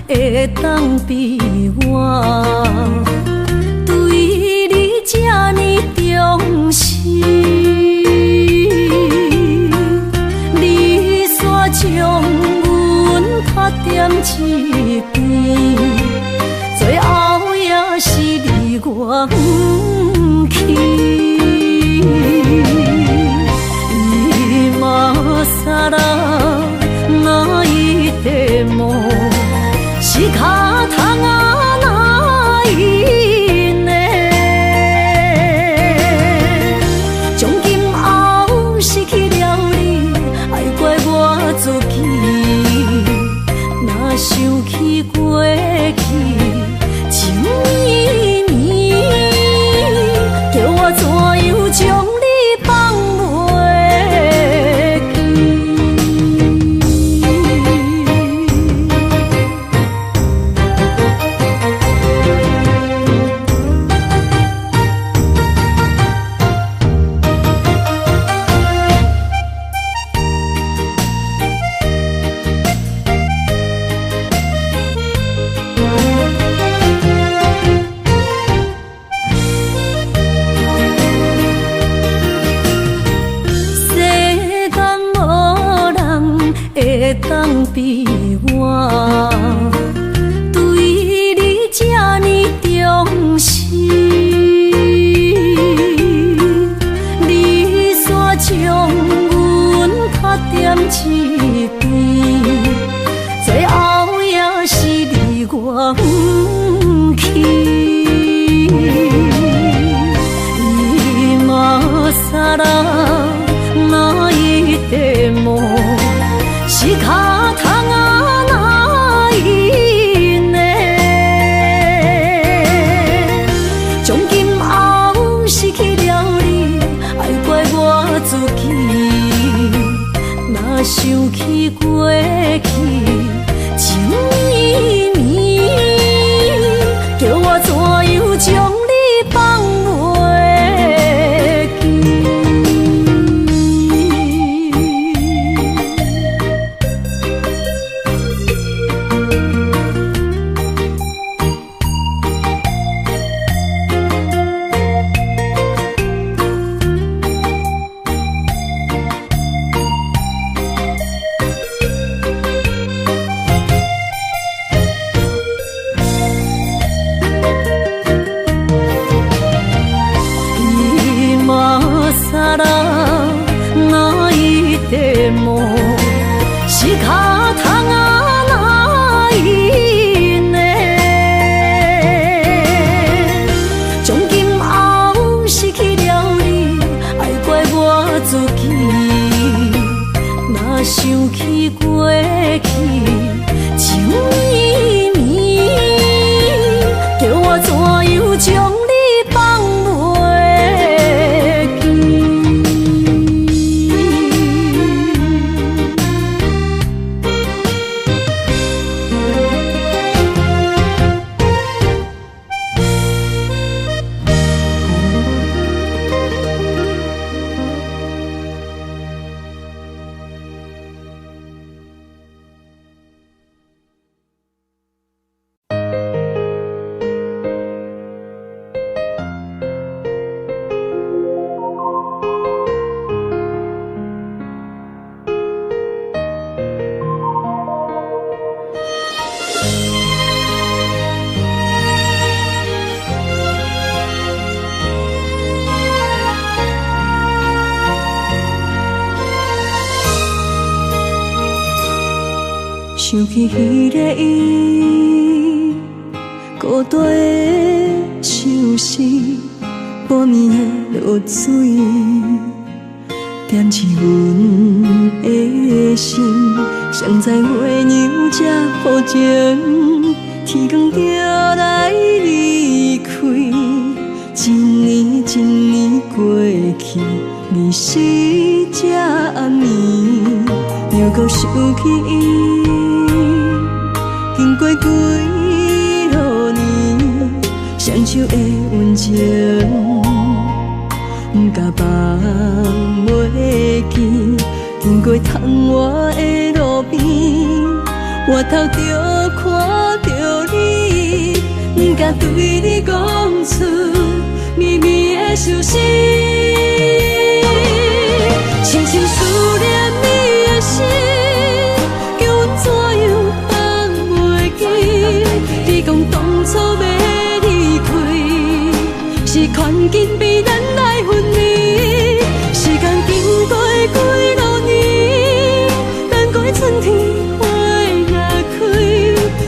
会当比我对你这呢重视？你煞将阮拍点一边，最后也是你我不去。今さら泣いても仕方がないね。从今后失去了你，爱怪我自己。若想起过去情绵绵，叫我怎样将你放袂记？会当比我对你这呢重视？你煞将阮拍点一边，最后也是你我不去。今さら泣いても仕方がないね。从今后失去了你，爱怪我自己。若想起过去情绵绵，叫我怎样将你放袂记？さら泣いても仕方がないね。从今后失去了你，爱怪我自己。若想起过去情绵绵，叫我怎样将你放袂记？想起迄个伊，孤单的相思，半暝的落水，点起阮的心。谁知月娘这好情，天光就来离开。一年一年过去，你是这暗暝，又搁想起伊。经过几落年，双手的温情，不敢放袂记。经过窗外的路边，我头着看着你，不敢对你讲出绵绵的相思。深深思念你的心，叫阮怎样放袂记？你讲当初要离开，是权紧逼咱来分离。时间经过几多年，等过春天花若开。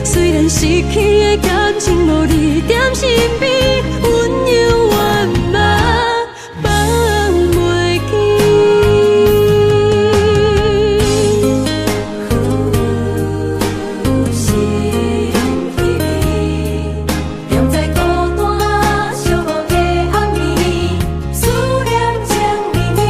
虽然失去的感情无你踮身边，温柔圆满放袂记。心稀微，踮在孤单寂寞的暗暝，思念情绵绵。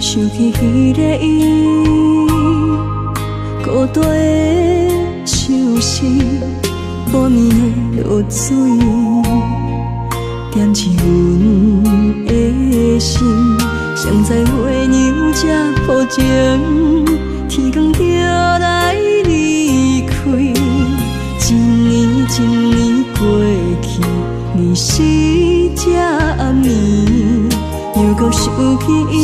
想起迄个伊，孤单的相思，半暝的落水，点起阮的心。谁知月娘这抱情，天光就来离开。一年一年过去，暝时这暗暝，又搁想起伊。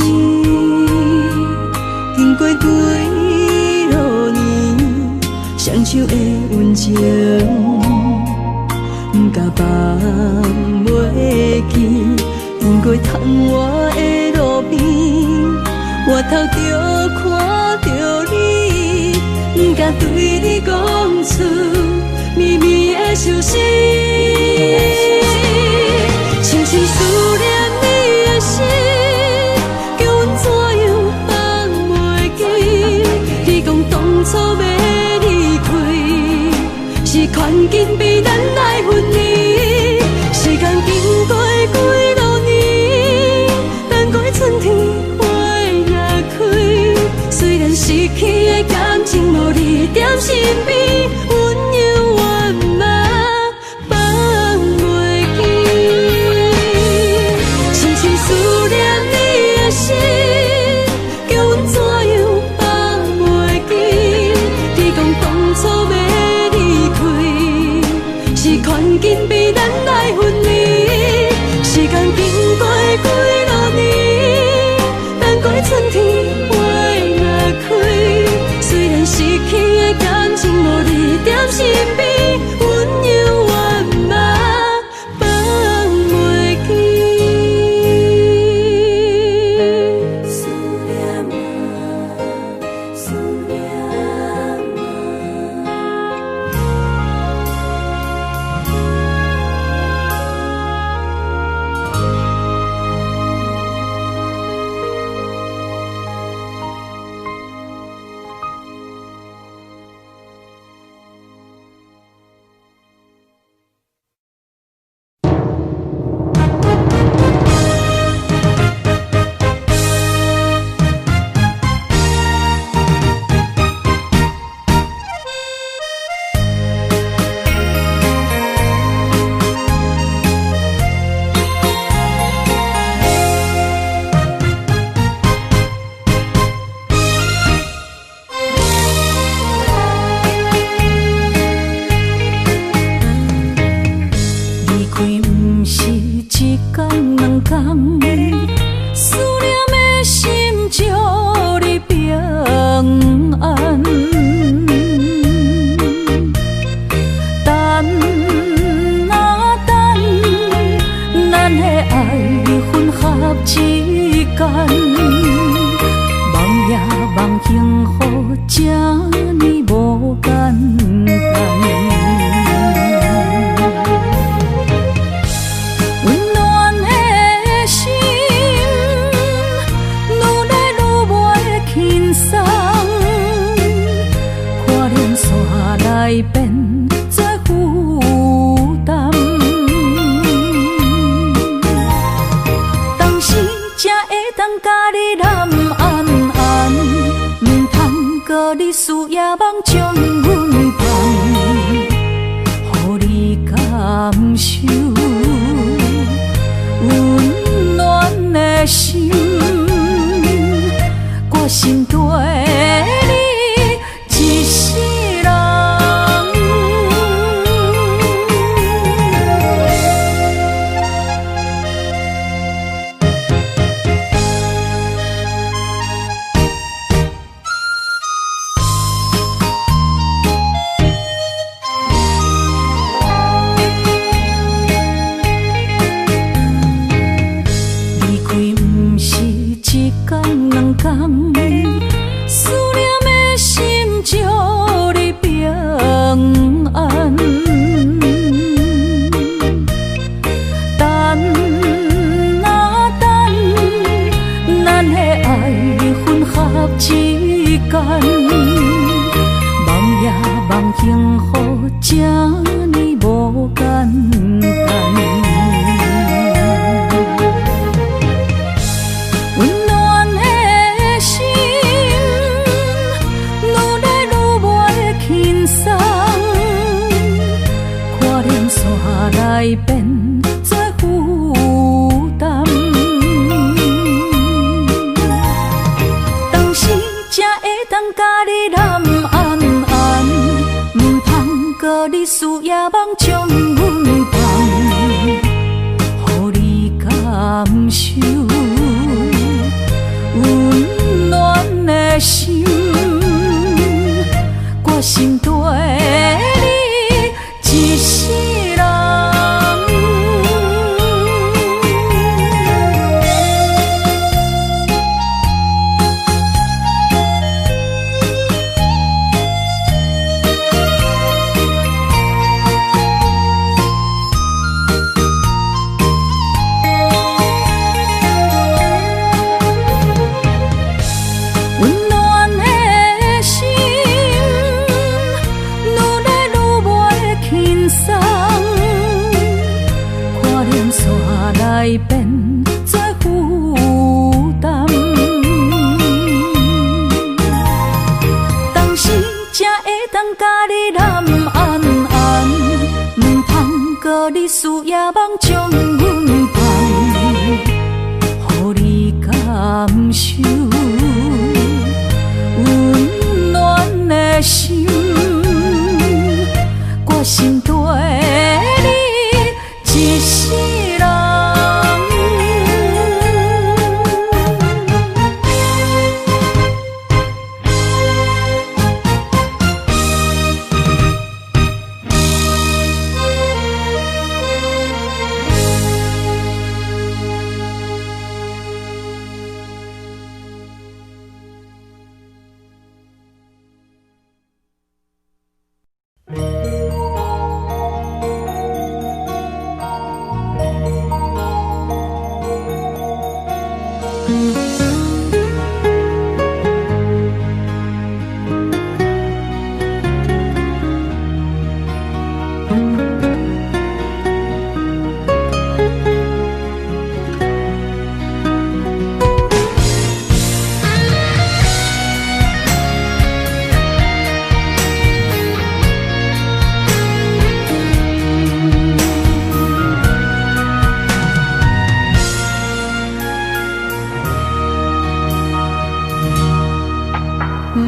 经过几多年，双手的温情，不敢放袂记。经过窗外的路边，我头着看着你，不敢对你讲出绵绵的相思。深深思念你的心，叫阮怎样放袂记？你讲当初要离开，是权紧逼咱来分离。时间经过几多年，等过春天花若开。虽然失去的感情无你踮身边，温柔圆满放袂记。深深思念你的心，叫阮怎样放袂记？你讲当初要离开，是权紧逼咱来分离。时间经过几多年，等过春天花若开。虽然失去的感情无你踮身边，温柔圆满放袂记。思念啊，思念受，温暖的心，我心对你一世人。思念的心祝你平安，等啊等，咱的爱混合之间，梦也梦幸福，这呢无简单。来变做负担，当时才会当甲你揽安安，唔通搁你输也梦将阮放，予你感受温暖的心，我心对你一世人。来变做负担，当时才会当甲你揽安安，唔通搁你输也梦将阮放，予你感受温暖的心，我心对你一世人。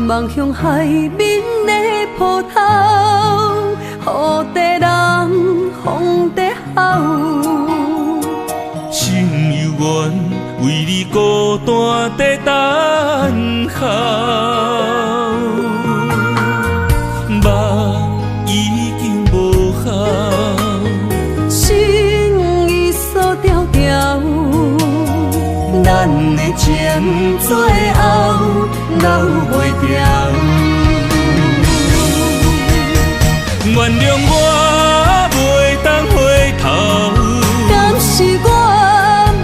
望向海面的波涛，雨地人，风地吼。心犹原为你孤单地等候，梦已经无效，心已锁条条，咱的情最后留袂掉。原谅我袂当回头，敢是我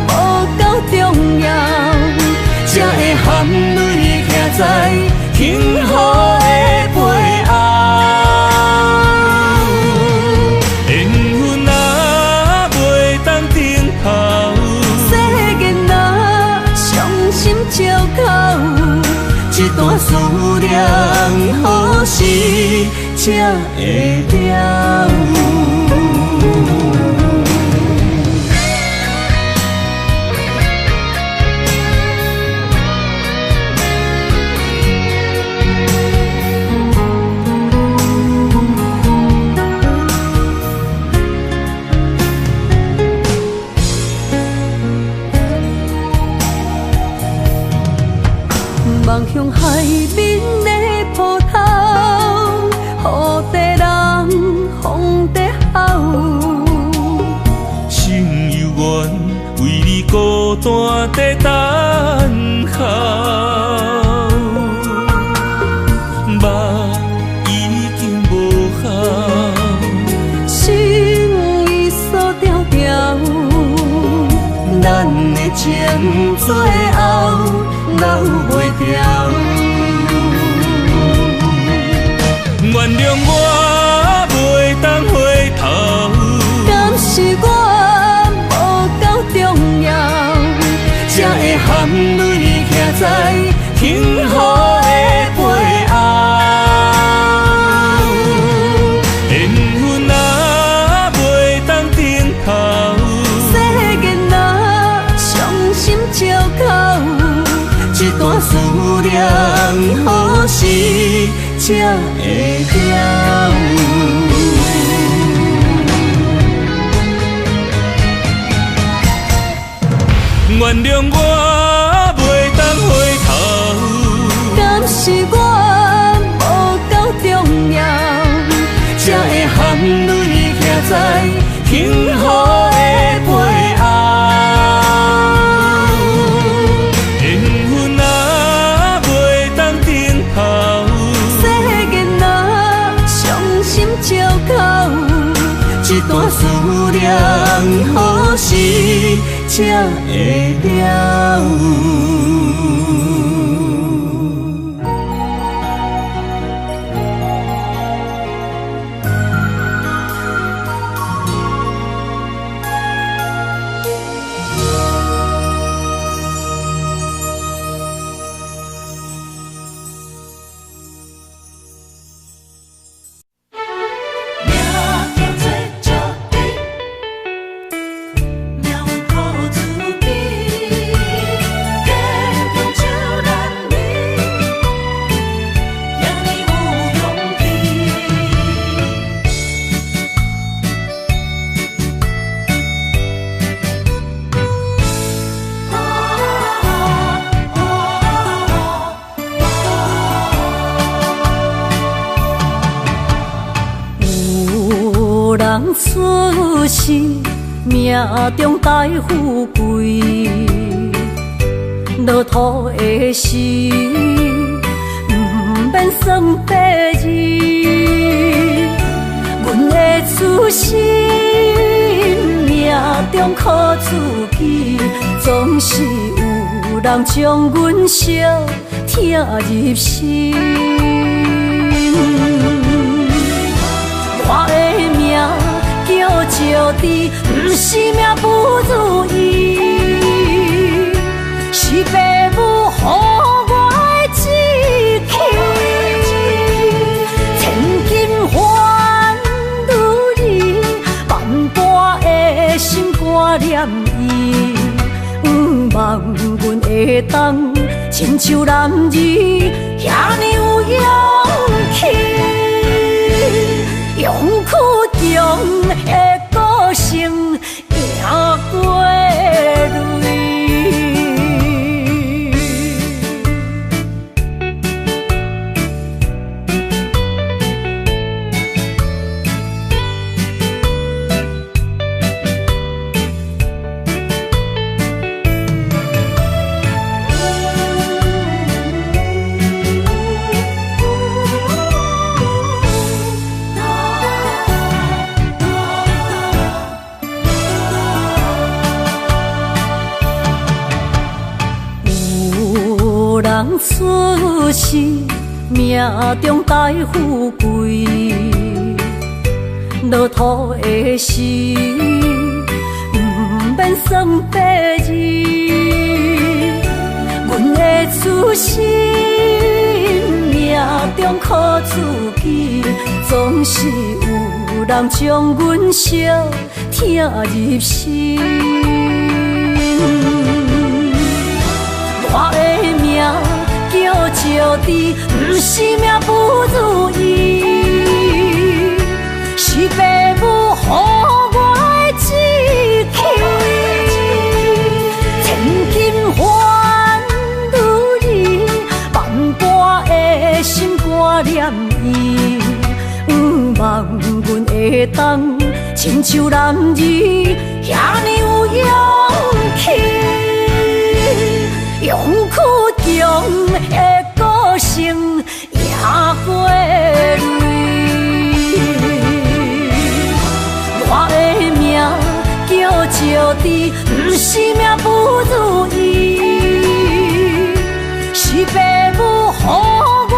无够重要，才会含泪徛在幸福的背后。缘分若袂当停靠，世间若伤心借口，一段思念何时才会了？情最后留袂掉。原谅我袂当回头，敢是我无够重要，才会含泪徛在幸福的背后。缘分啊袂当回头，世间啊伤心借口，一段思念何时才会了？原谅我袂当回头，敢是我无够重要，才会含泪徛在幸福的背后。缘分啊袂当回头，世间啊伤心借口，一段思念何时才会了？出世命中带富贵，落土的时，不免算白字。阮的出身命中靠自己，总是有人将阮惜疼入心。我的命叫石滴，不是命不如意，是父母予我的志气。千金换如意，万般的心挂念伊，望阮会当亲像男儿遐尼有勇气。勇苦中的个性，赢过泪。出世命中带富贵，落土的时，不免算白字。阮的出身命中靠自己，总是有人将阮惜疼入心。我的命叫石滴，不是命不如意，是父母予我的志气。千金换如意，万般的心挂念伊，望阮会当亲像男儿遐尼有勇气。勇苦中的个性，赢过泪。我的命叫石滴，不是命不如意，是父母予我的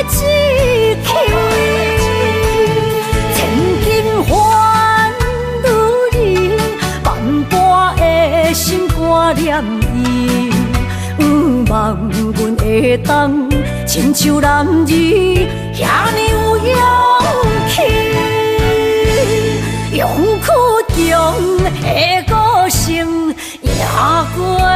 志气。千金换如意，万般的心肝念伊。望阮会当亲像男儿遐尼有勇气，用苦强的个性赢过泪。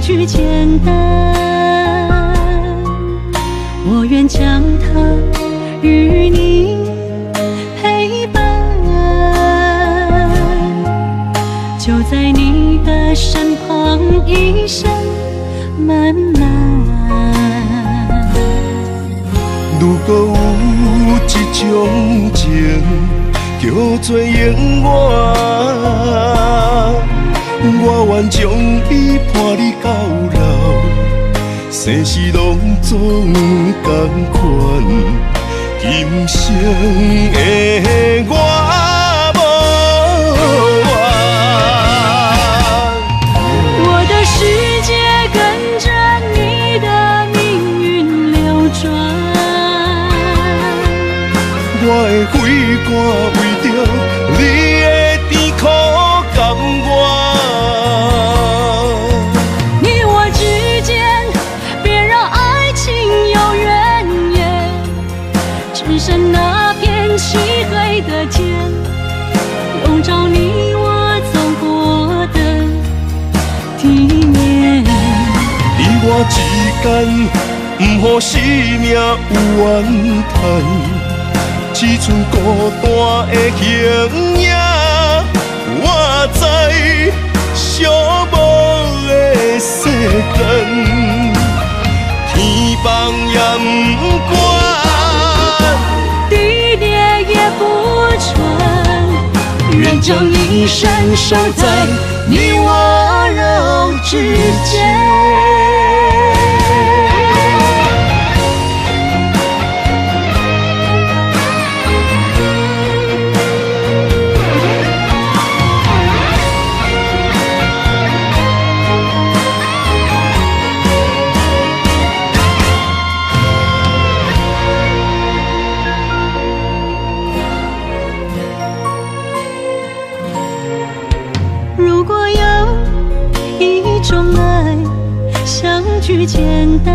句简单，我愿将它与你陪伴，就在你的身旁，一生漫漫。如果有一种情叫做永远，我愿将伊伴你到老，生死拢总同款。今生的我无怨，我的世界跟着你的命运流转，我的肺肝为着你的甜苦甘愿。你我之间别让爱情有怨言，只剩那片漆黑的天，笼罩你我走过的体面。你我之间，不予生命有怨叹。只剩孤单的形影，我知寂寞的世间，天放也不管，地裂也不穿，愿将一生守在你我肉之间。如果有一种爱相聚简单，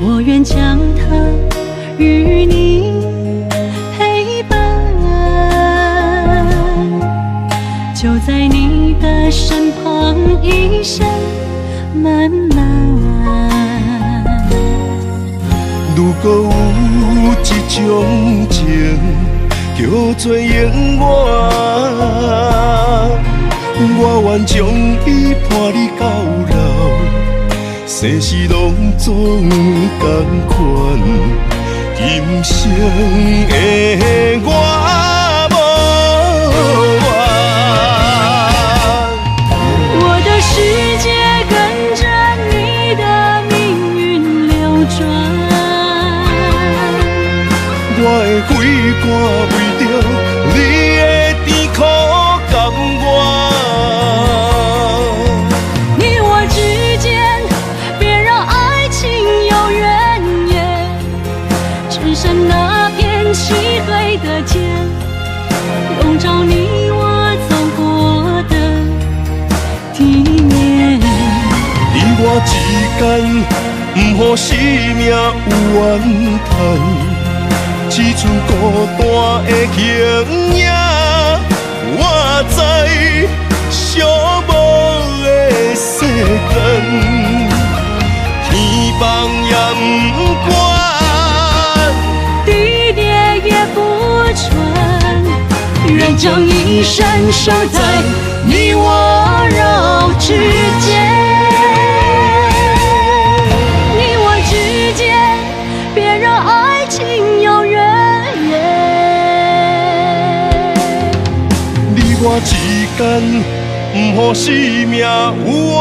我愿将它与你陪伴，就在你的身旁，一生漫漫。如果有一种情叫做永远，我愿将伊伴你到老，生死拢总同款。今生的我无怨，我的世界跟着你的命运流转，我的肺肝为着你的甜苦甘愿。你我之间别让爱情有怨言，只剩那片漆黑的天，笼罩你我走过的一天，不予生命有怨叹，只剩孤单的形影。我知寂寞的世间，天放也不管，地裂也不穿，愿将一生守在你我肉之间。你我之间，别让爱情有远远。你我之间，不予生命有怨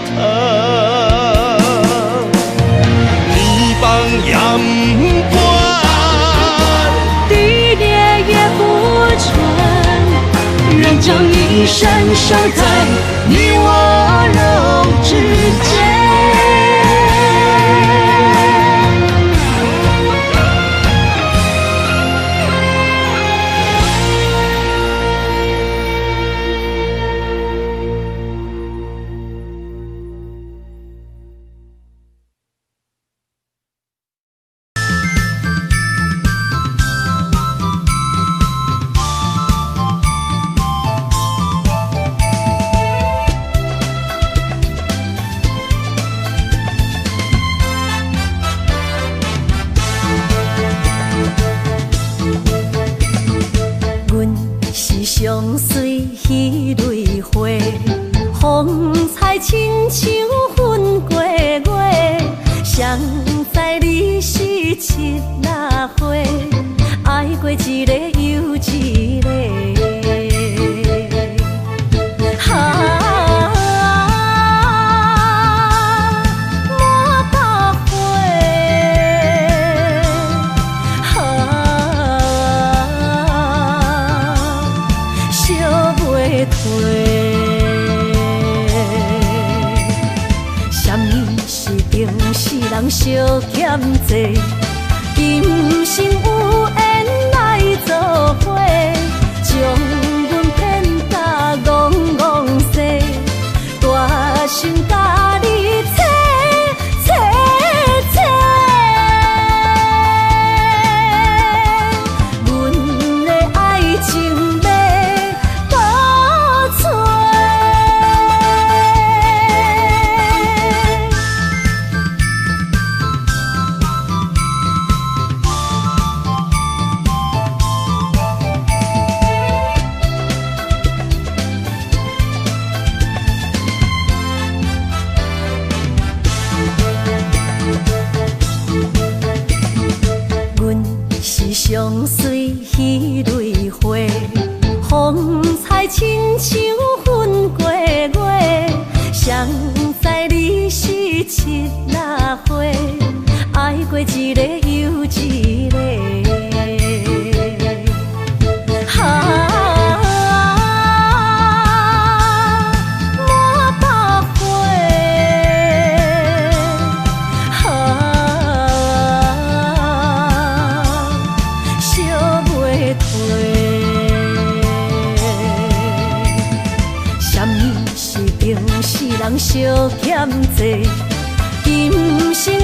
叹。天放也不管，地裂也不穿，愿将一生守在你我肉之间。相随彼蕊花，风采亲像云过月。谁知你是七那花，爱过一个又一个。人相欠债，今生有缘来做伙，将阮骗甲戆戆西，大心甲你切切切，阮的爱情要倒找。相随彼蕊花，风采亲像云过月。谁知你是七那花，爱过一个又一个。人相欠债，今生有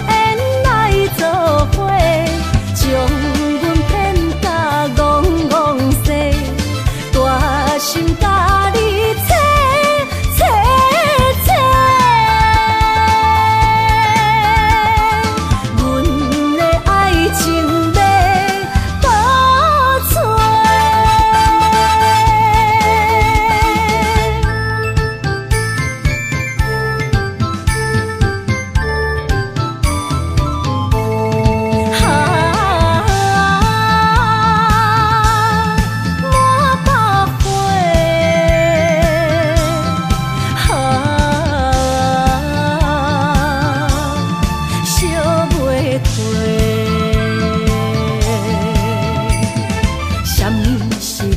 缘来做伙，将阮骗甲戆戆西，大心甲你切切切，阮的爱情要倒找。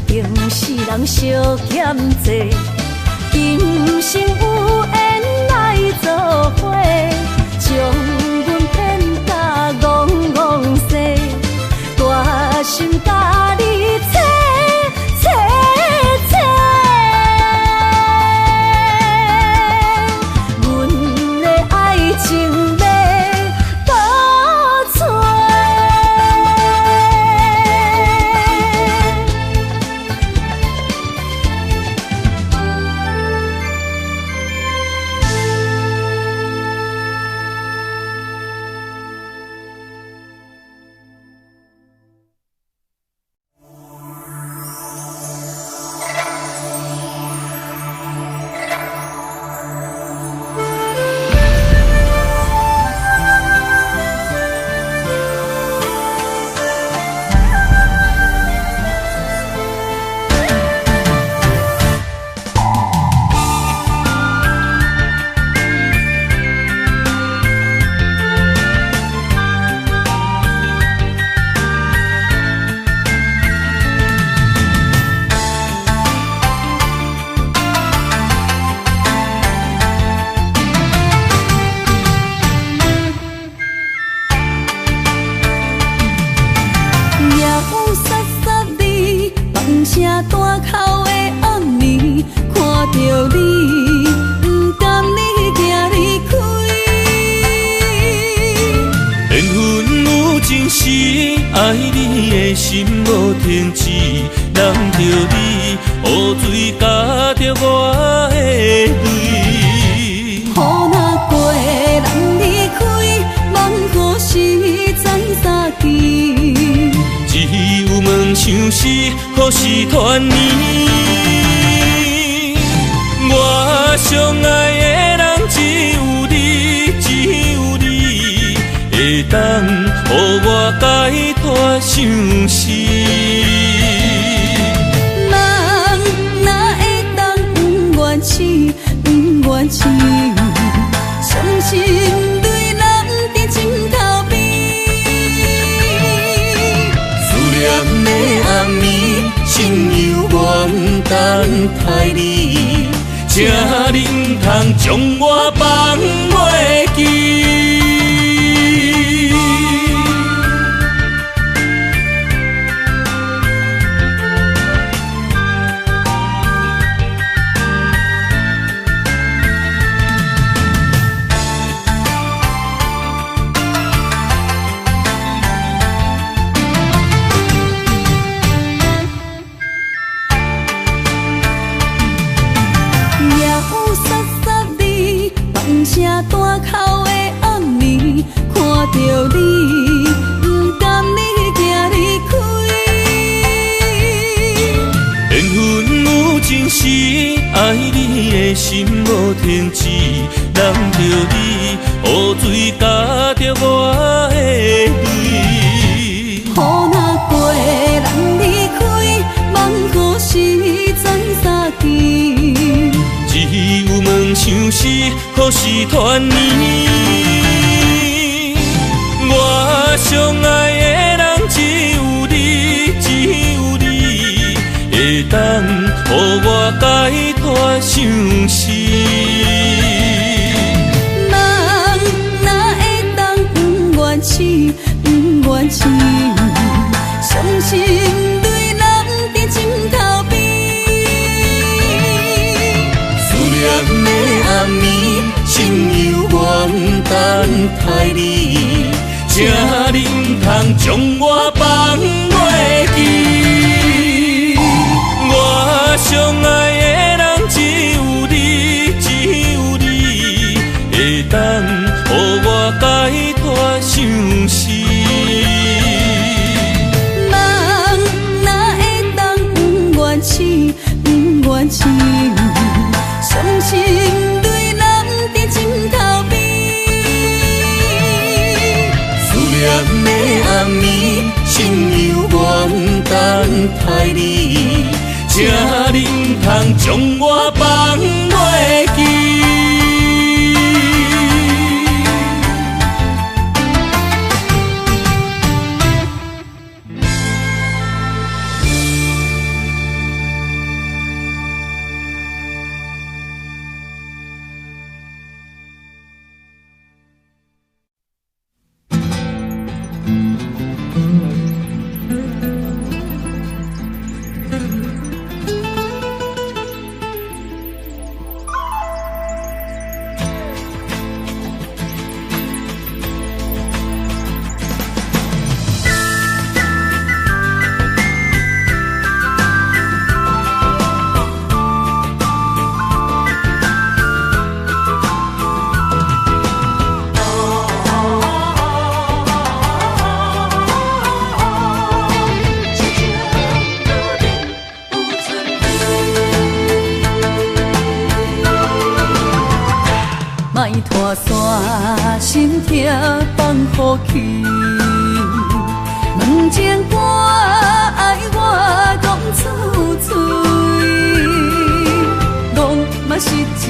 人相欠债，今生有缘来做伙，将阮骗甲戆戆西，大心甲你切切切，阮声大口的暗暝，看着你，不甘你行离开。缘分有情时，爱你的心无停止，揽着你，雨水加着我的泪。雨若过，人离开，望雨时知三更。只有梦想是，可是团圆。我相爱的人只有你，只有你，会当予我解脱相思。人哪会当不愿痴，不愿痴？伤心对人伫枕头边。念的暗暝，心犹原等待你，请你唔通将我放袂记。声大口的暗暝，看着你，不甘你行离开。缘分有情时，爱你的心无停止，揽着你，雨水加着我的泪。雨若过，人离开，望雨时知三更。只有梦想是，可是团圆。我相爱的人只有你，只有你，会当予我解脱相思。人哪会当不愿痴，不愿痴？伤心对人伫枕头边。念的暗暝，心犹原等待你，请你唔通将我放袂记。我相爱的人只有你，只有你，会当予我解脱相思。人哪会当不愿痴，不愿痴？伤心对人伫枕头边。思念的暗暝，心犹原等待你，请你唔通将我放袂记。莫拖山，心痛放乎去。问情歌爱我讲出嘴，戆嘛是一字，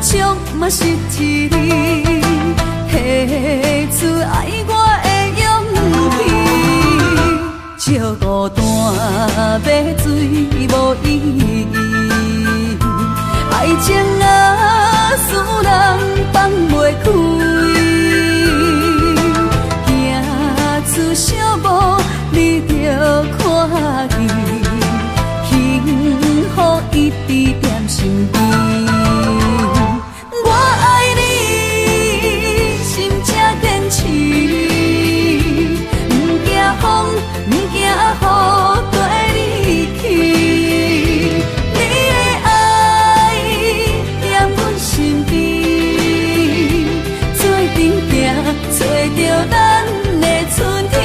唱嘛是一字，写出爱我的勇气。照孤单要水无意义，爱情啊，使人放袂开。行出小步，你着看见。一直踮心边。我爱你，心才坚持，不惊风，不惊雨跟你去。你的爱踮阮身边，做阵行，找着咱的春天。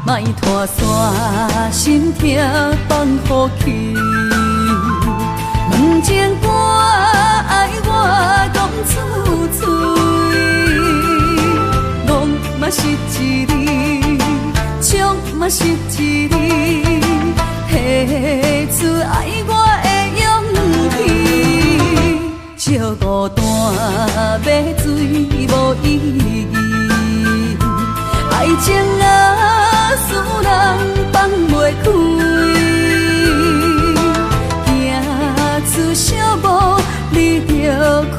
莫拖山，心痛放乎去。问情歌爱我讲出嘴，梦嘛是一字，唱嘛是一字，提出爱我的勇气。照孤单要水无意义，爱情啊，使人放袂开，行出小步，你着看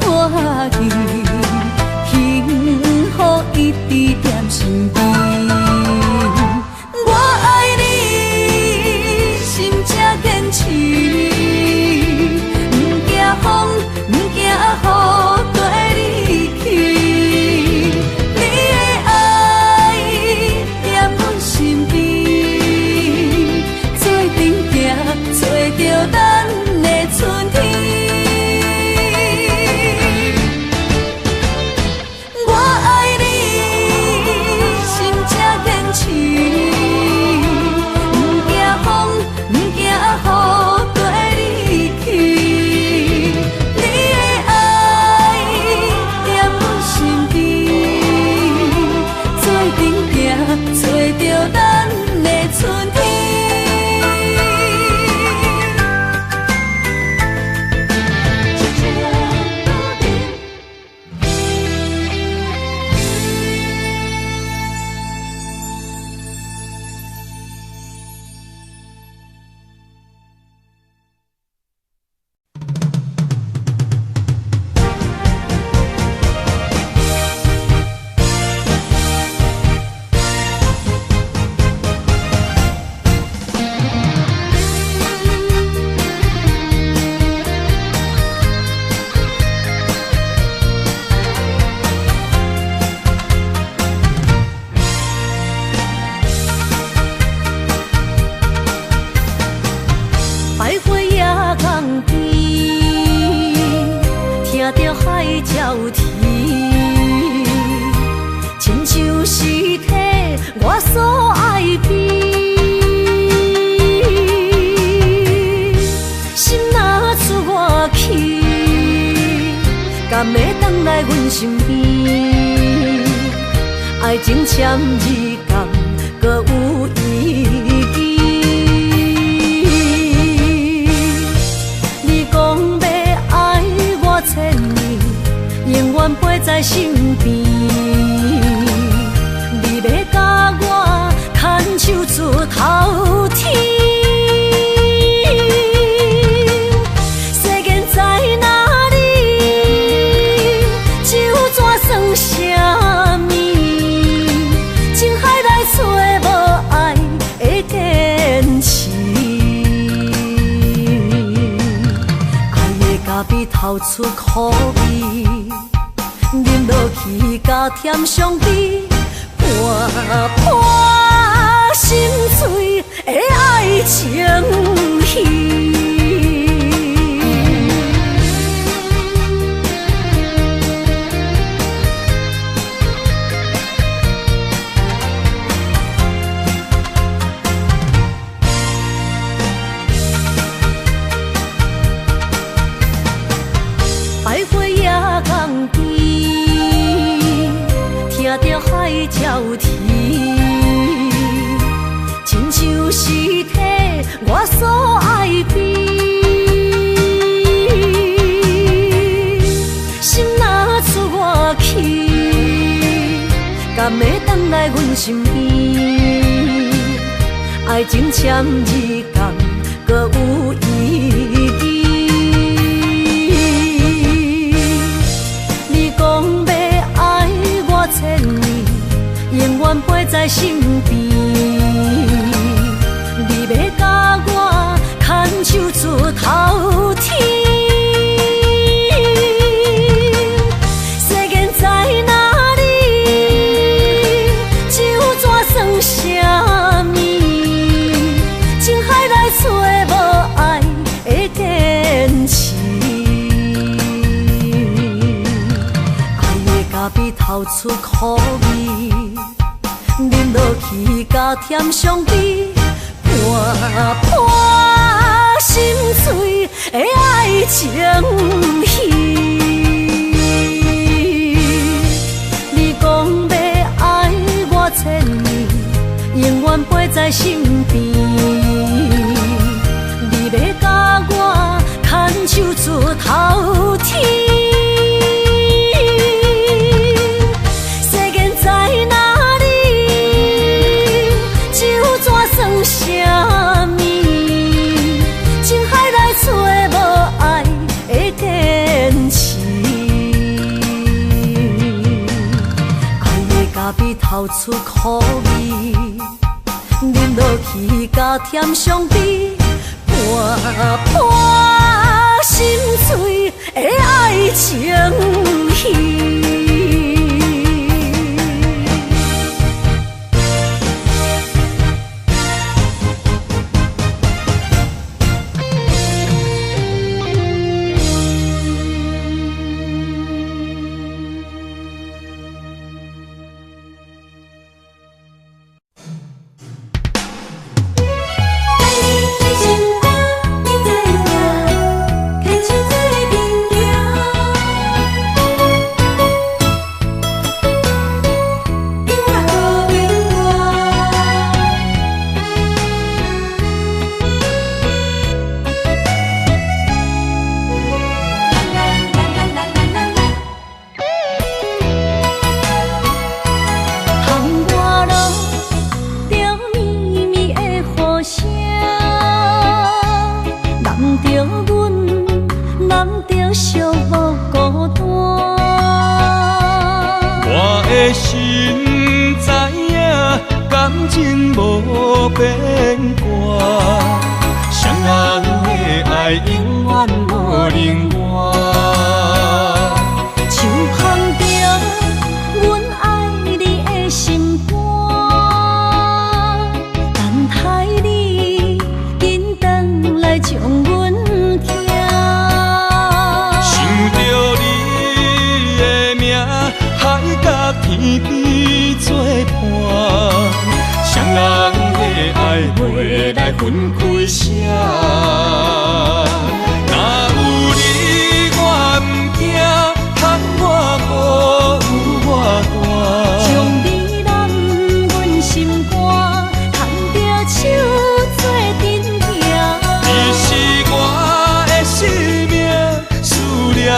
见，幸福一直踮身边。我爱你，心才坚持，不惊风，不惊雨跟你去。你的爱踮阮身边，做阵行，找着咱的春天。我爱你，心才坚持，不惊风，不惊雨跟你去。你的爱踮阮身边，做阵行，找着咱的春天。徘徊夜港边，听着海鸟啼，亲像是替我所爱边。心若出我去，敢会回来阮身边？爱情签字讲，搁有意义。千年永远陪在身边，你要甲我牵手出头天。世间在哪里，就怎算啥物？情海来找无爱的坚持。咖啡透出苦味，饮落去加添伤悲，伴伴心碎的爱情戏。徘徊夜港边，听着海鸟啼，亲像是替我所爱边。心爱情签字同，搁有意义。你讲要爱我千年，永远陪在身边。你要甲我牵手出头天。透出苦味，饮落去甲甜相比，伴伴心碎的爱情戏。你讲要爱我千年，永远陪在身边。你要甲我牵手出头天。透出苦味，饮落去甲甜相比，伴伴心碎的爱情戏。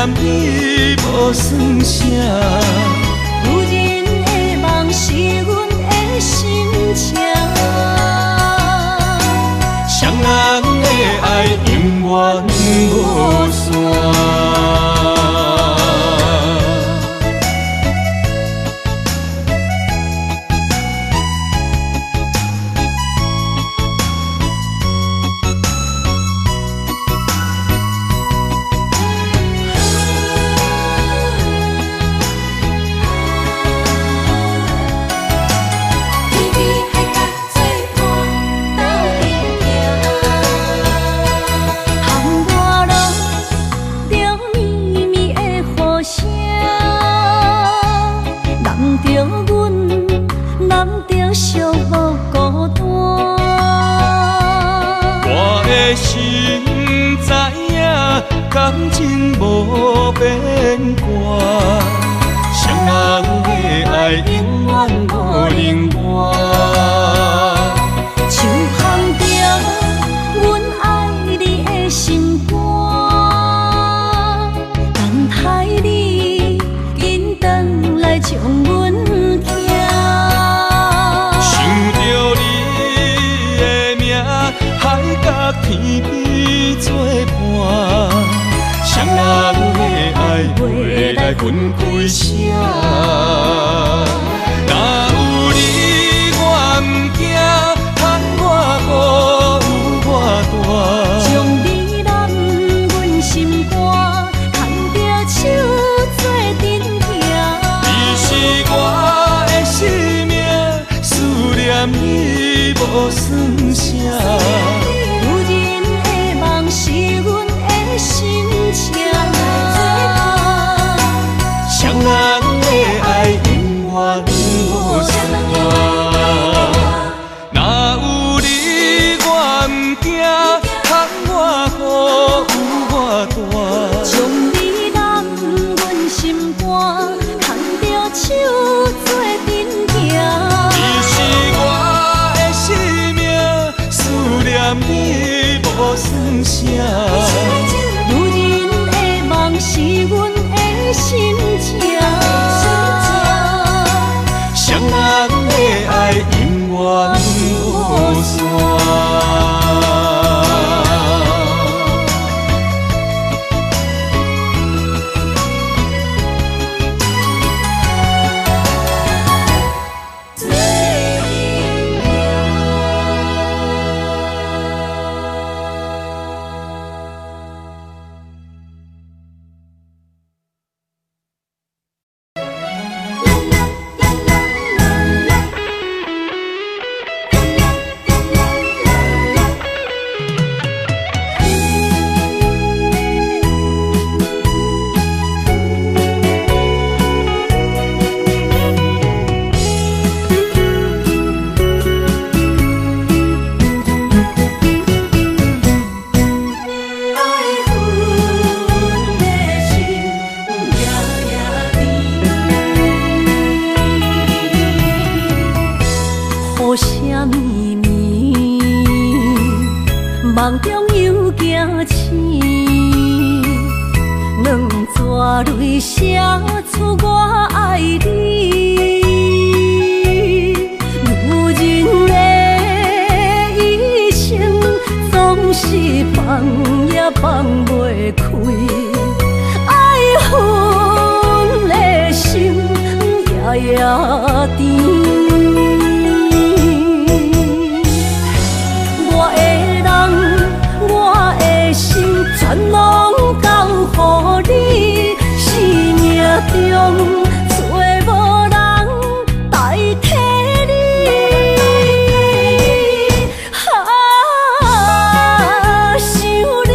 你无算啥，有人的梦是阮的心情，双人的爱永远无散。感情无变卦，双人的爱永远无冷漠。像放着阮爱你的心肝，等待你紧转来将阮寄。想着你的双人的爱袂来分开啥？若有你我毋惊，窗外孤有我大。将你揽阮心肝，牵着手做阵行。你是我的生命，思念你无算啥。有人的梦是阮的心情，双人的爱永远无散。若有你我毋惊，窗外孤有我大。将你揽阮心肝，牵着手做阵行。你是我的生命，思念你无算啥。女人的梦是阮的心情，双人的爱永远无散。梦中又惊醒，两纸泪写出我爱你。女人的一生总是放也放袂开，爱恨的心夜夜甜。全拢交予你，生命中找无人代替你。想你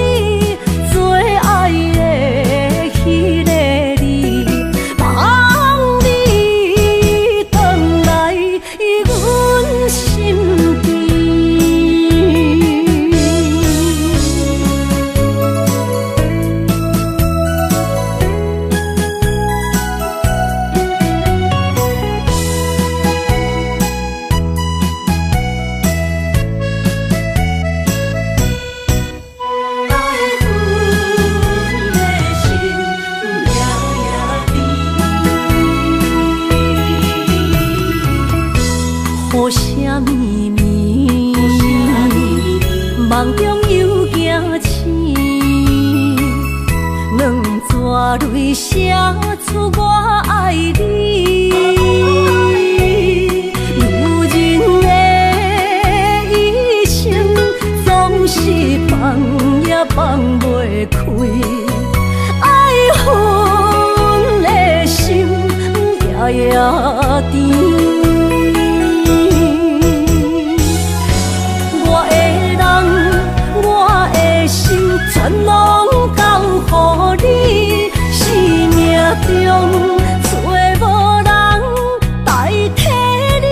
最爱的迄个你，望你回来阮身边。雨声绵绵，梦中又惊醒，两纸泪写出我爱你。女人的一生总是放也放袂开，爱恨的心夜夜甜。全拢交予你，生命中找无人代替你。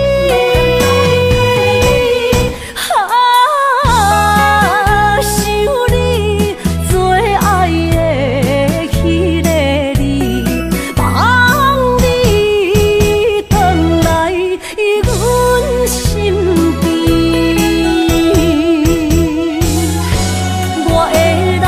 想你最爱的迄个你，望你回来阮身边。我会当。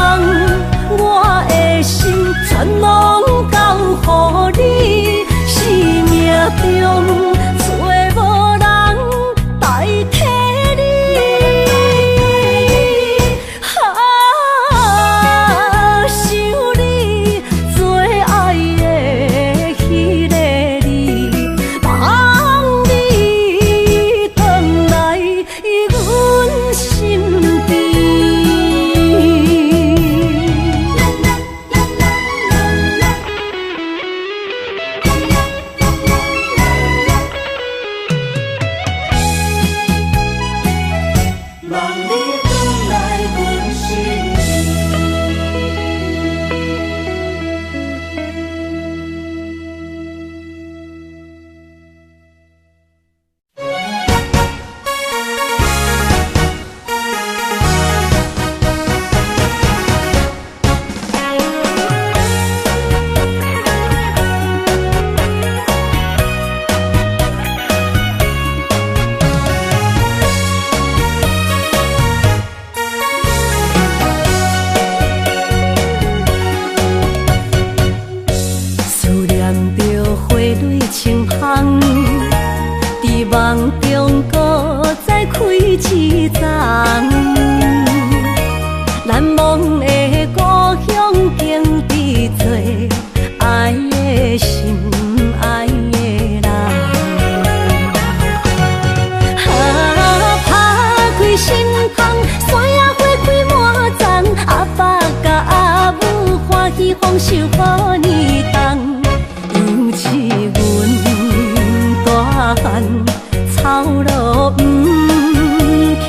的故乡经历做爱的心爱的人。打开心窗，山野花开满丛，阿爸甲阿母欢喜丰收好年冬，尤是阮大汉草路不轻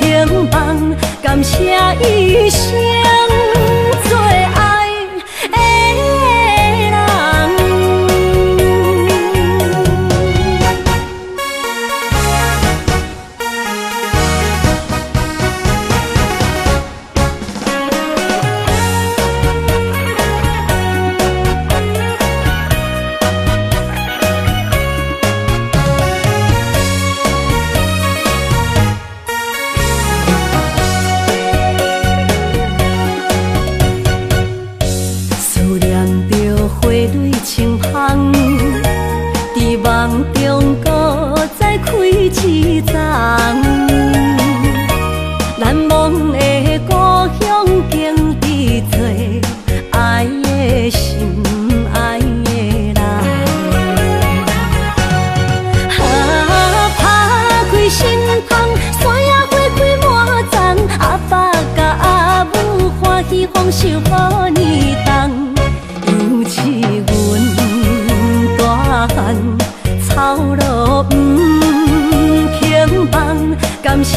放，感谢一生做爱的人。思念着花蕊清香，在梦中搁再开一丛。难忘的故乡经历做爱的心爱的人。打开心窗，山野花开满丛，阿爸甲阿母欢喜丰收好年冬，尤是阮大汉草路不轻放，感谢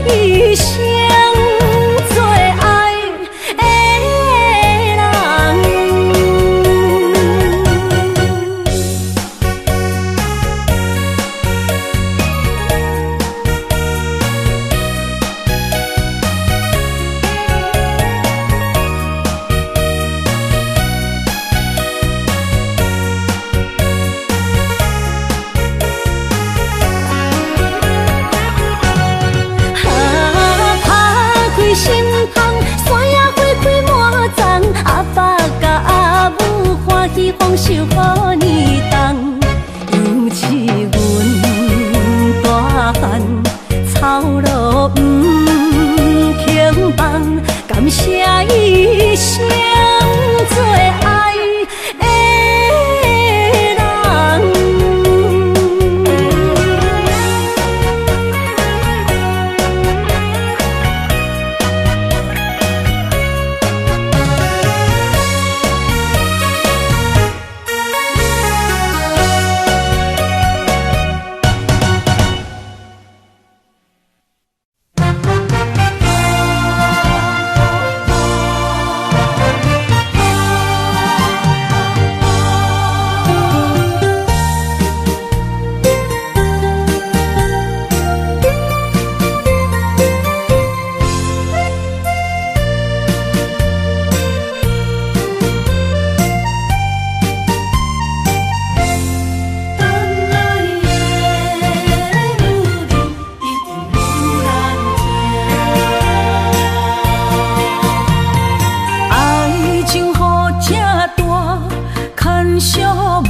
一生做爱的人。心窗，山野花开满丛，阿爸甲阿母欢喜丰收好年冬，尤是阮大汉草路不轻放，感谢一生做爱的人。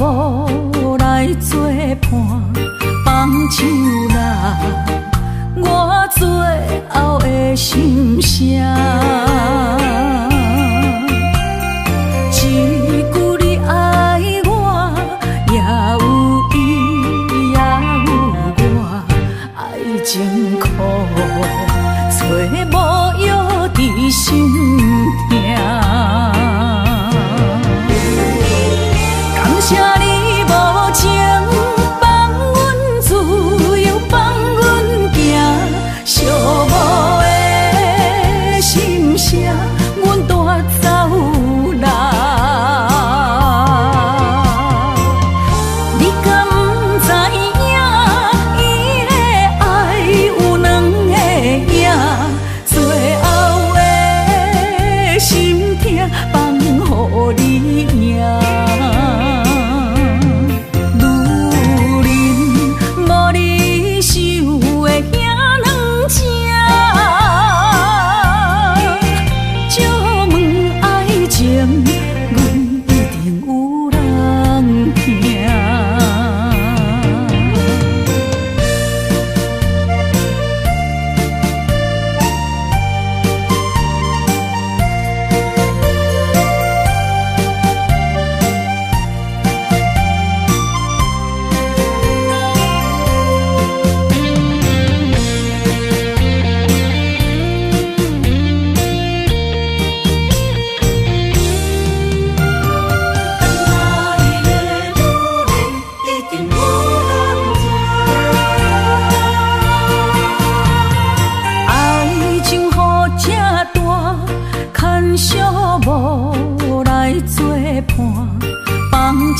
无来作伴，放手啦，我最后的心声。一句你爱我，也有伊，也有我，爱情苦，找无药伫心痛。感谢你无情放阮自由，放阮行，寂寞的心声，阮。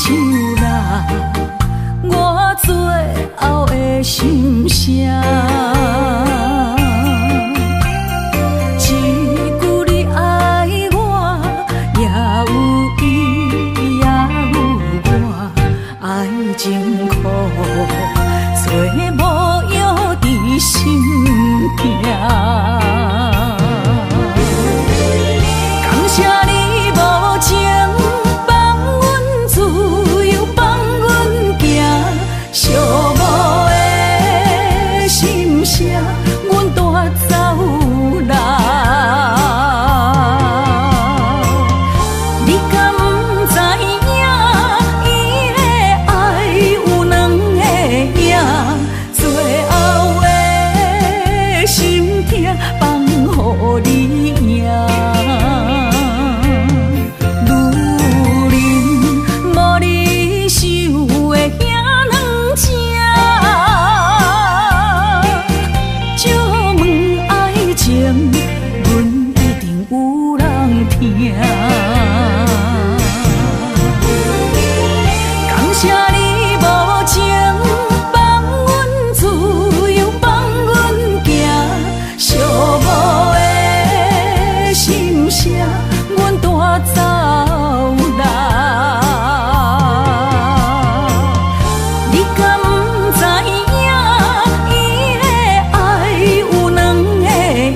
唱啦，我最后的心声。一句你爱我，也有伊，也有我，爱情苦，做无药伫心痛。感谢你无情。寂寞的心声，阮带走啦。你敢不知影，伊的爱有两个影，最后的心痛放予你赢。女人无你受的遐。借问爱情，阮一定有人听。感谢你无情，放阮自由，放阮行，寂寞的心声，阮带走啦。你敢不知影，伊的爱有两个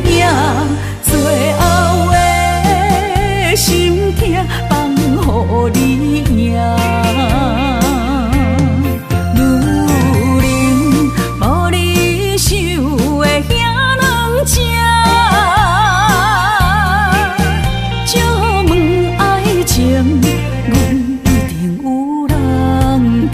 影，最后的心痛放予你赢。女人无你受的遐两情，借问爱情，阮一定有人听。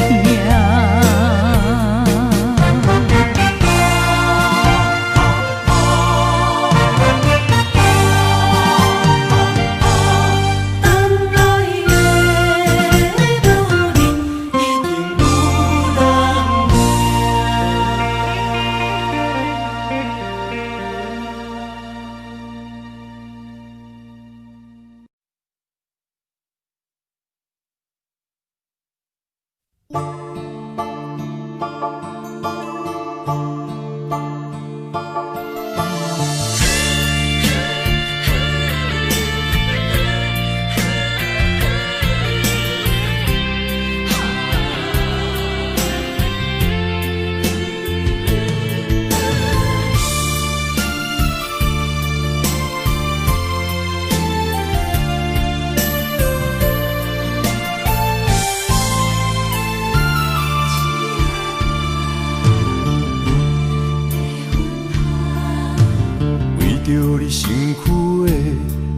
着你身躯的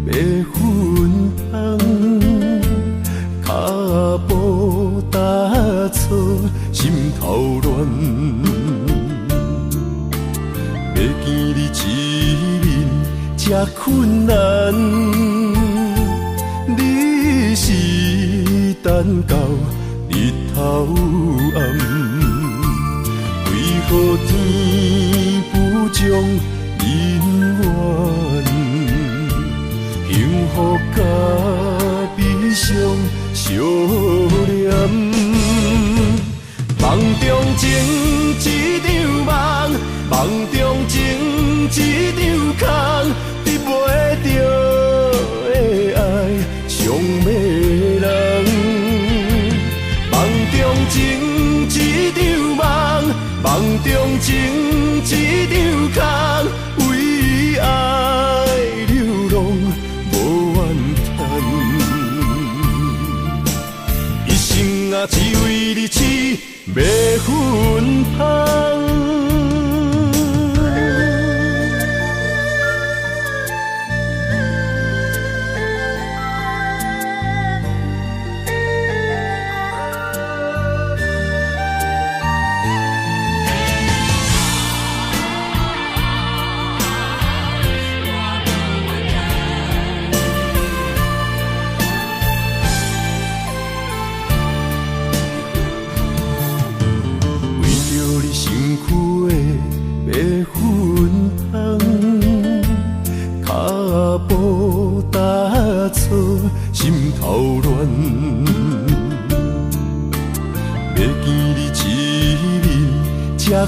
白粉红，脚步踏错，心头乱。要见你一面这困难，你是等到日头暗，为何天不将？人怨，幸福甲悲伤相连，梦中情一场梦，梦中情一场空，得袂着的爱上迷人。梦中情一场梦，梦中情一场空。为爱流浪无怨叹，一生啊只为你痴迷魂香。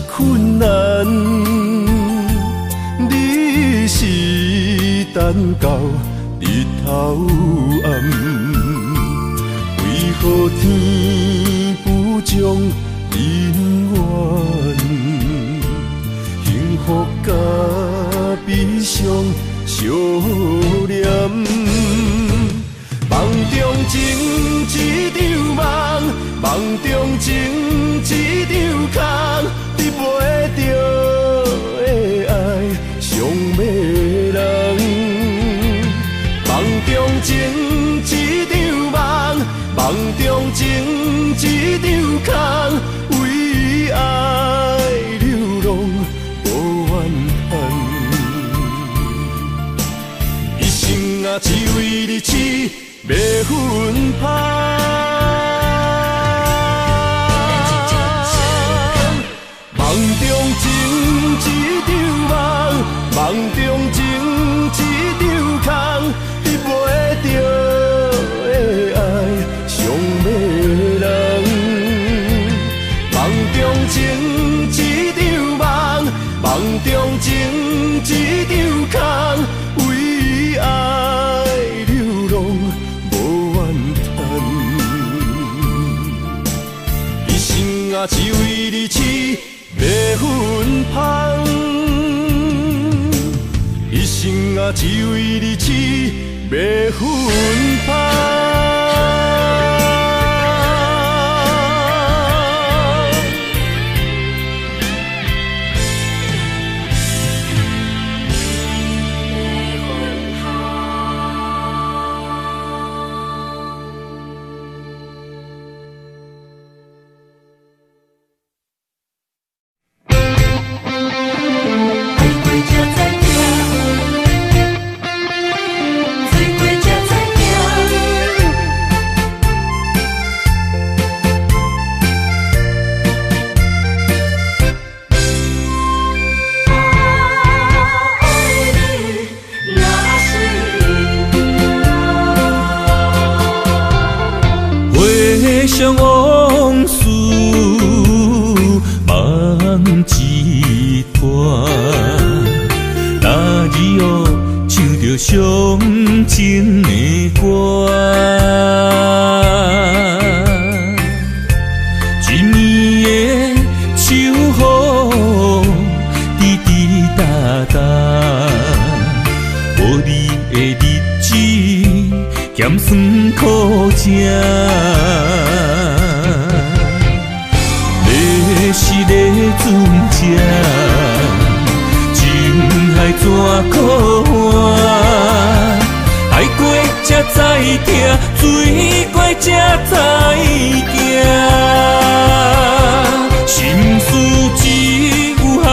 困难，你是等到日头暗，为何天不将人怨？幸福甲悲伤相连，梦中情一场梦，梦中情一场空，你袂着的爱上迷人。梦中情一场梦，梦中情一场空，为爱流浪无怨叹。一生啊，只为你痴迷魂香。梦中情一场梦，梦中情一场空，你袂着的爱上迷人。梦中情一场梦，梦中情一场空，为爱流浪无怨叹。一生啊，只为你痴迷魂香，一生啊，只为你痴迷魂香。回想往事梦一段，那日哦唱着伤情的歌，一暝的秋雨滴滴答答，无你的日子咸酸苦吃。是咧船只，情海怎可换？爱过才知疼，水过才知行。心事只有海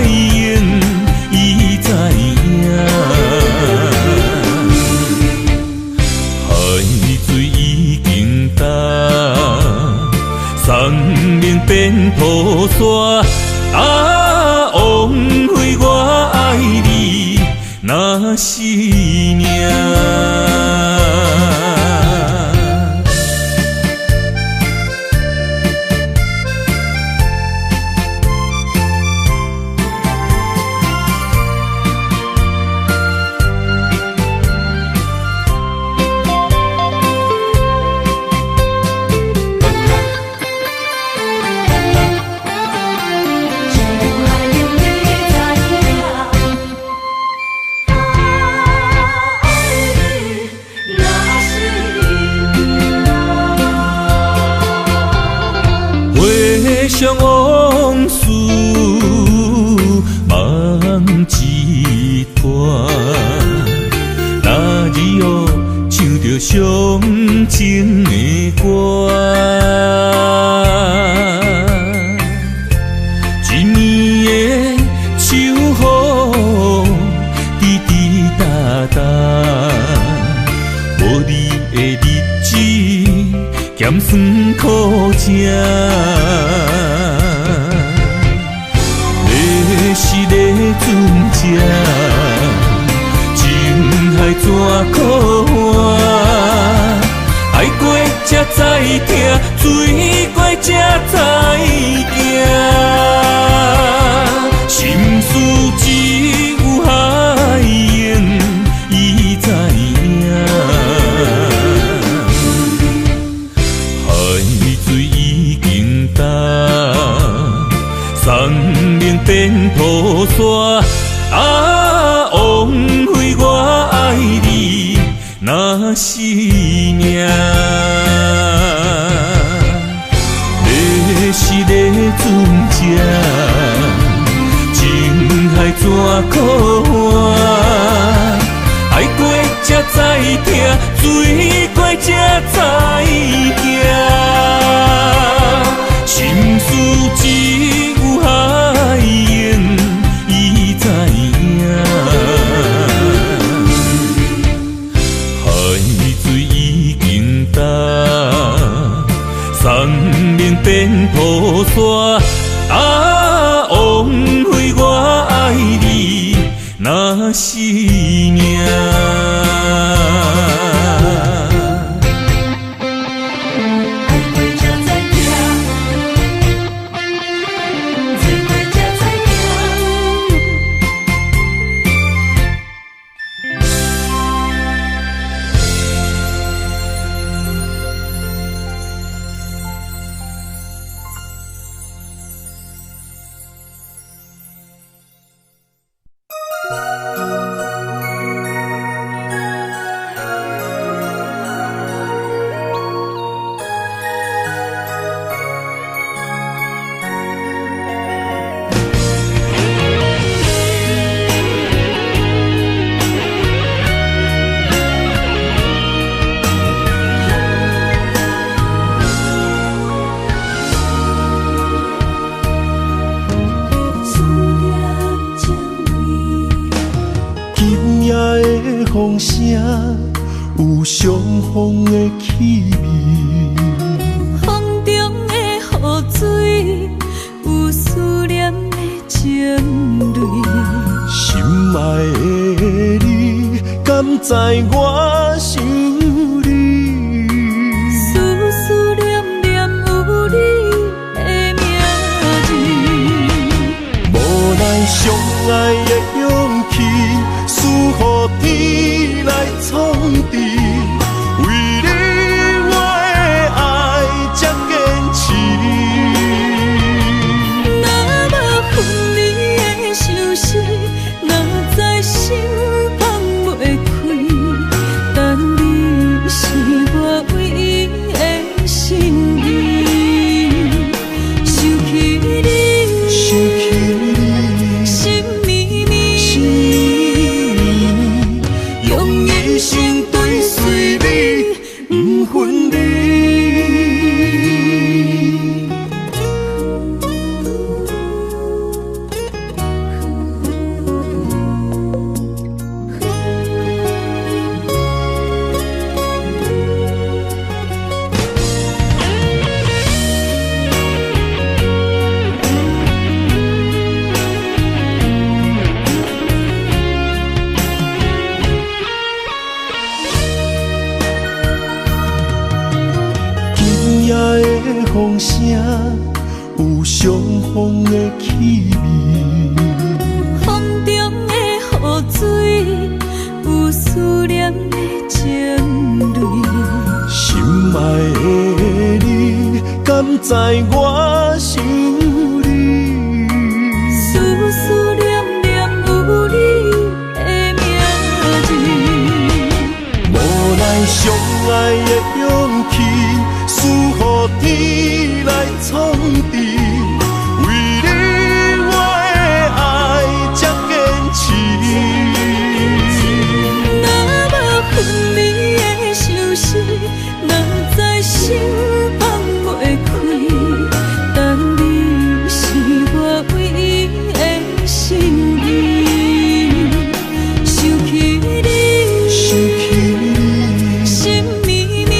燕伊知影，海水已经干。生命变雨伞，啊，枉费我爱你那是命。回想往事梦一段，那日哦唱着伤情的歌，一暝的秋雨滴滴答答，无你的日子咸酸苦吃。是咧船只，情海怎可换？爱过才知疼，水过才知行。命。是个船只，情海怎可换？爱过才知疼，水过才知行。心事只有海燕伊知影，海水已经干。山面变土沙，枉费我爱你那是命。风声有相逢的气味，风中的雨水有思念的情泪。心爱的你，敢知我想你？思思念念有你的名字，无奈相爱的勇气，输予天来创治。为你我的爱才坚持。若无分离的相思，哪知心放袂开。但你是我唯一的心意，想起你，心绵绵，用一生追随你，不分离。风声有相逢的气味，风中的雨水有思念的情泪。心爱的你，敢知我想你？思思念念有你的名字，无奈相爱的勇气，输予天来创治。为你我的爱才坚持。若无分离的相思，哪知心放袂开。但你是我唯一的心意，想起你，心绵绵，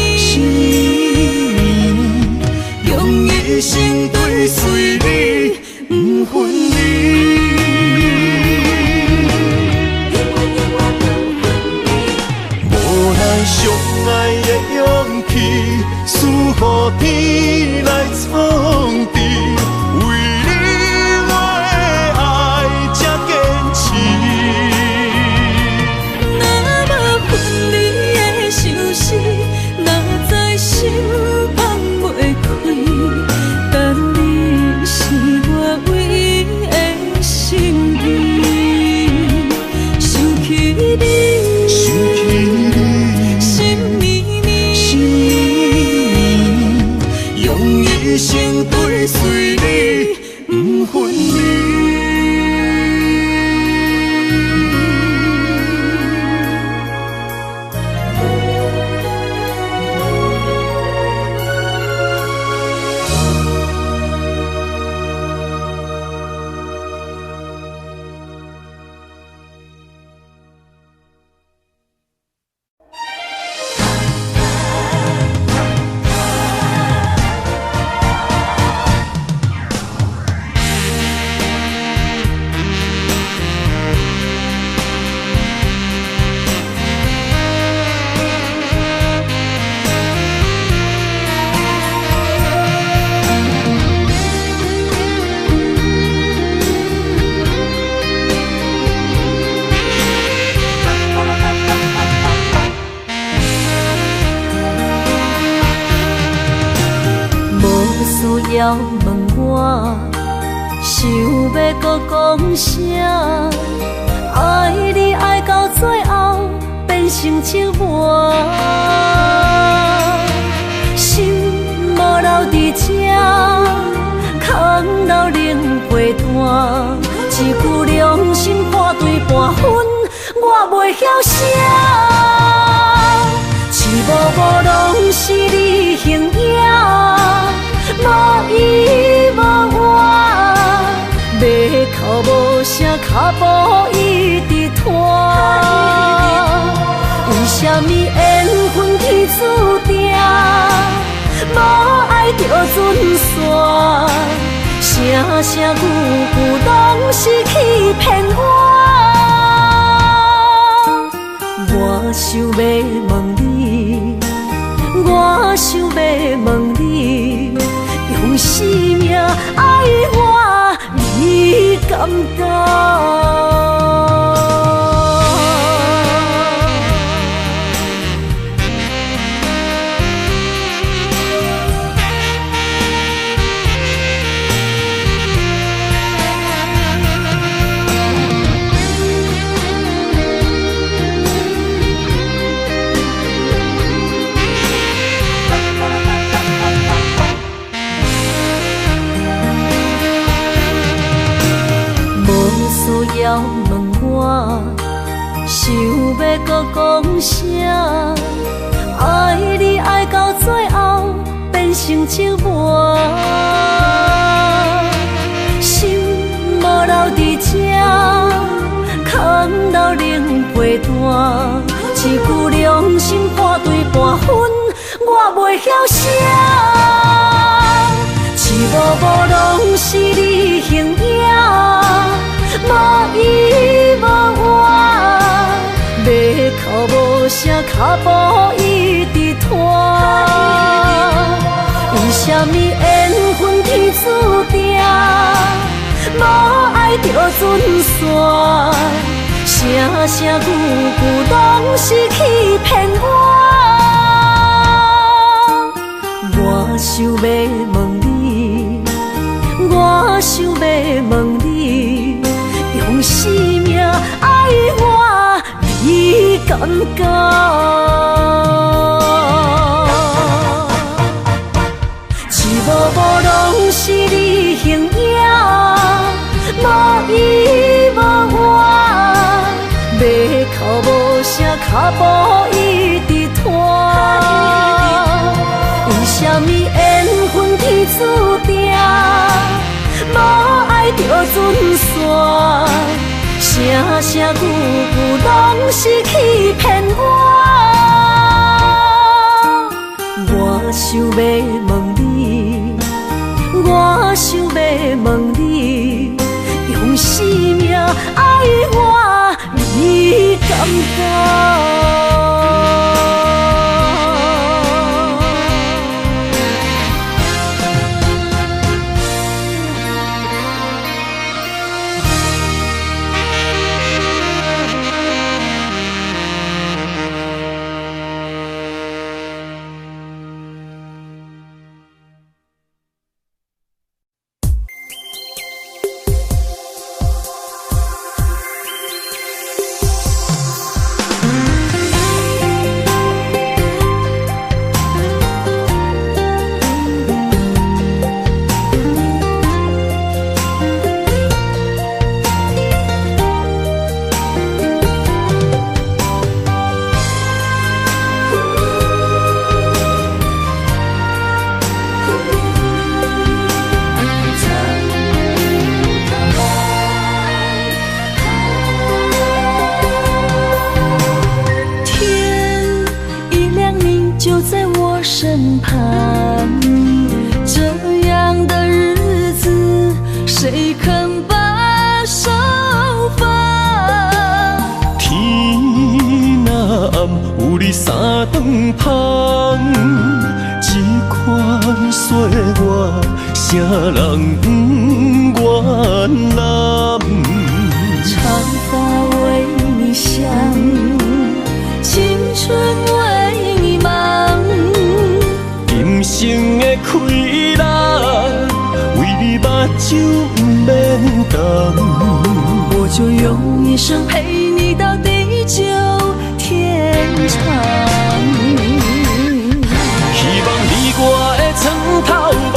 要问我，想要搁讲啥？爱你爱到最后变成寂寞，心无留伫这，空留冷陪伴。一句良心半对半分，我袂晓写。一幕幕拢是你形影，无依无我，要哭无声，脚步一直拖。为什么缘分天注定，无爱就准线？声声句句拢是欺骗我。我想要问你，我想要问你，用生命爱我，你敢敢？要问我，想要搁讲啥？爱你爱到最后变成寂寞，心无留伫这，空留冷陪伴。一句良心半对半分，我袂晓写。一幕幕拢是你形影，无依无我，要哭无声，脚步一直拖。为什么缘分天注定，无爱就准线？声声句句拢是欺骗我。我想要问你，我想要问你，用生命爱我，你敢敢？一幕幕拢是你形影，无依无我，要哭无声，脚步一直拖。为什么缘分天注定，无爱就准线？声声句句拢是欺骗我。我想要问你，我想要问你，用生命爱我，你敢敢？身旁，这样的日子谁肯把手放？天若暗，有你三顿香，这款岁月，啥人不原谅？长发为你香，青春为你忙。人生的快乐，酒不免等。我就用一生陪你到地久天长。希望你我的床头梦，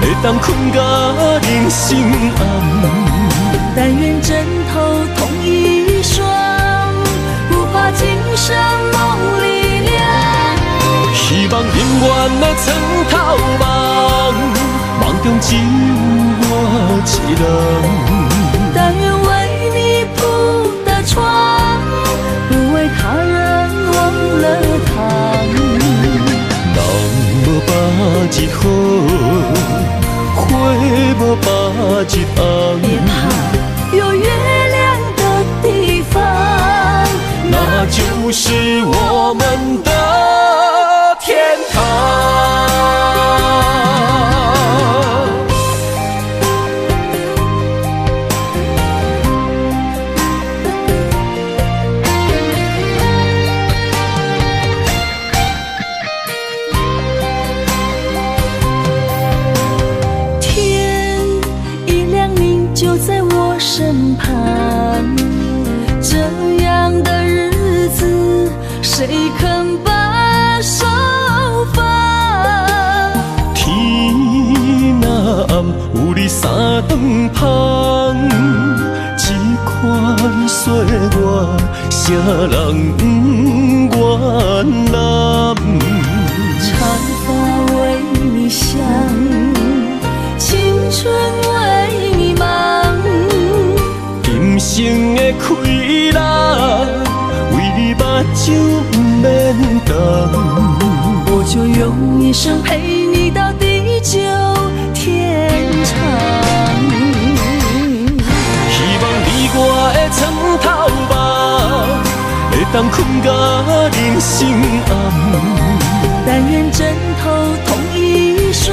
会当困甲人心暗。但愿枕头同一双，不怕今生梦里凉。希望永远的床头梦，梦中只有我一人。但愿为你铺的床，不为他人忘了糖。人无百日好，花无百日红。别怕有月亮的地方，那就是我们的天堂。天一亮，你就在我身旁。这样的日子，谁肯把手放？天若暗，有你三顿香，这款岁月，谁人不愿揽？长发为你香，青春为你忙。今生的快乐，为你目睭不免等。我就用一生陪你到地久天长。希望你我的床头梦，会当困甲人心暗。但愿枕头同一双，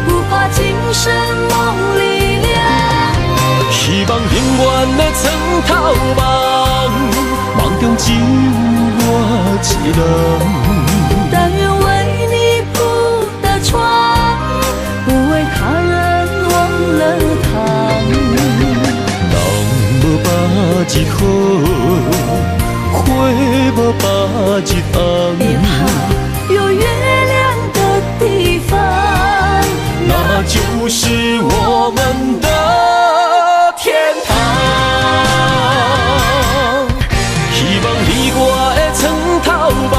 不怕今生梦里凉。希望永远的床头梦，梦中只有我一人。但愿为你铺的床，不为他人忘了糖。人无百日好，花无百日红。别怕有月亮的地方，那就是我们的天堂。希望你我的床头梦，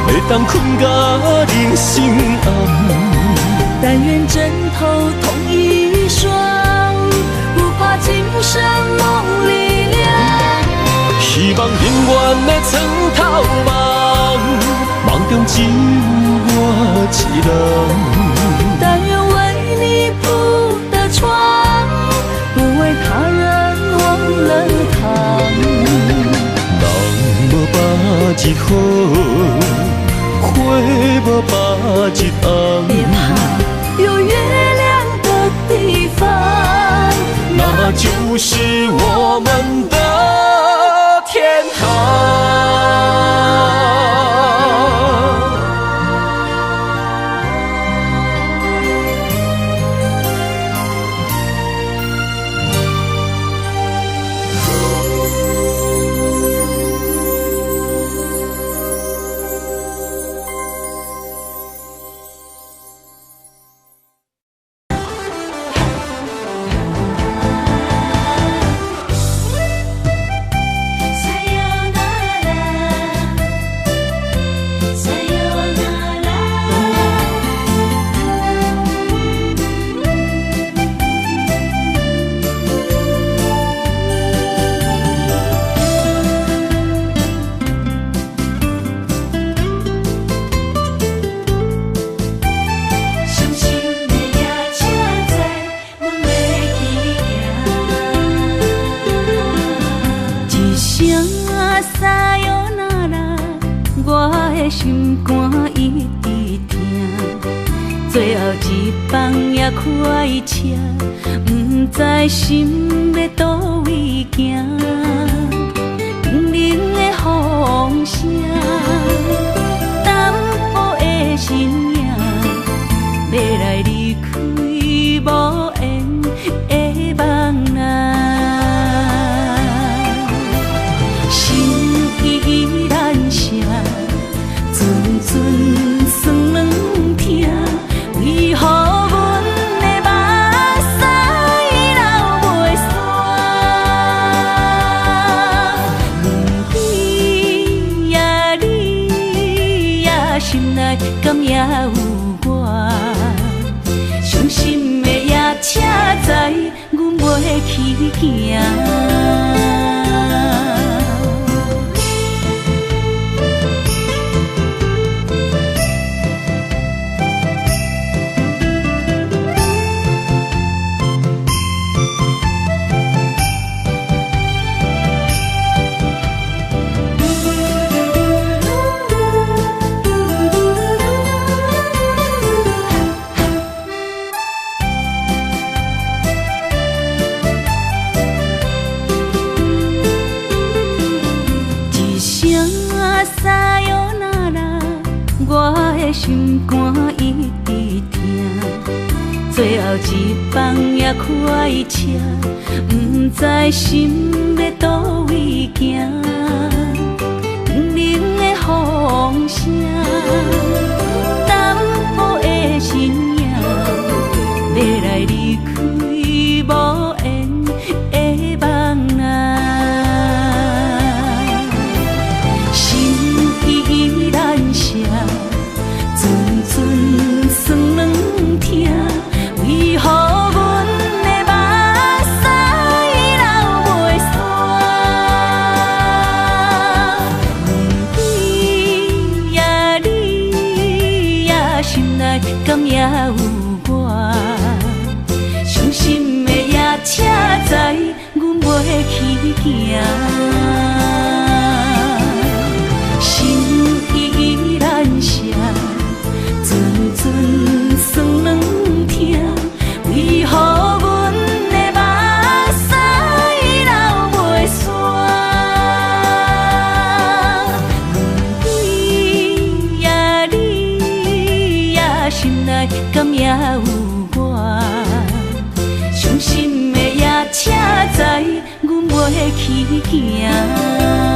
会当困甲人心暗。但愿枕头同一双，不怕今生梦里凉。希望永远的床头梦，梦中只有我一人。但愿为你铺的床，不为他人忘了糖。人无百日好，花无百日红。别怕有月亮的地方，那就是我们的天堂。心肝一直疼，最后一放也开车，不知心要倒位行。冷冷的风声，淡薄的身影，要来离开。内敢也有我？伤心的夜车载，阮袂去行。心肝一直疼，最后一放也开车，不知心要倒位行。冷冷的风声，淡薄的身影，要来离开无缘的梦啊，心依然舍。阵阵酸软疼，为何阮的目屎流袂煞？你呀你呀，心内敢也有我？伤心的夜车载，阮袂去行。心依然舍。阵阵酸软疼，为何阮的目屎流袂煞？你呀你呀，心内敢也有我？伤心的夜车载，阮袂去行。